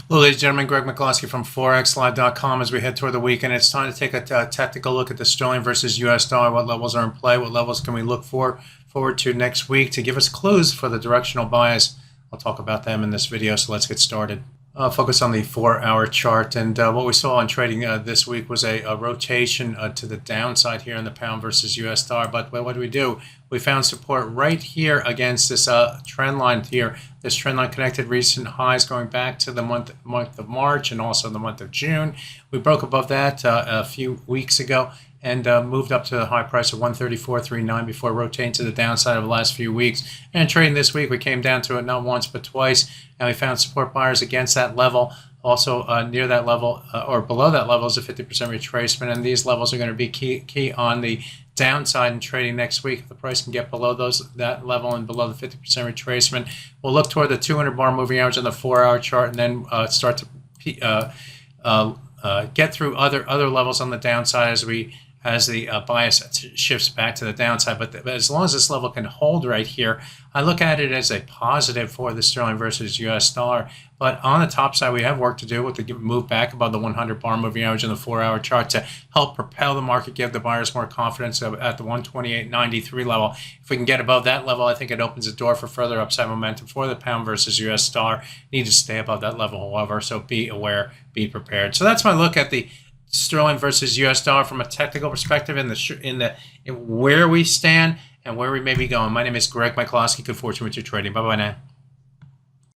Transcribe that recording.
Well, ladies and gentlemen, Greg McCloskey from ForexLive.com. As we head toward the weekend, it's time to take a tactical look at the sterling versus U.S. dollar. What levels are in play? What levels can we look forward to next week to give us clues for the directional bias? I'll talk about them in this video, so let's get started. Focus on the 4-hour chart, and what we saw in trading this week was a rotation to the downside here in the pound versus US dollar. But what did we do? We found support right here against this trend line here. This trend line connected recent highs going back to the month of March and also the month of June. We broke above that a few weeks ago and moved up to the high price of 134.39 before rotating to the downside of the last few weeks. And trading this week, we came down to it not once but twice, and we found support buyers against that level. Also near that level or below that level is a 50% retracement, and these levels are going to be key on the downside in trading next week. If the price can get below that level and below the 50% retracement, we'll look toward the 200 bar moving average on the 4-hour chart, and then start to get through other levels on the downside as the bias shifts back to the downside. But as long as this level can hold right here, I look at it as a positive for the sterling versus US dollar. But on the top side, we have work to do with the move back above the 100 bar moving average on the 4-hour chart to help propel the market, give the buyers more confidence at the 128.93 level. If we can get above that level, I think it opens the door for further upside momentum for the pound versus US dollar. Need to stay above that level, however, so be aware, be prepared. So that's my look at the sterling versus US dollar from a technical perspective in where we stand and where we may be going. My name is Greg McCloskey. Good fortune with your trading. Bye-bye now.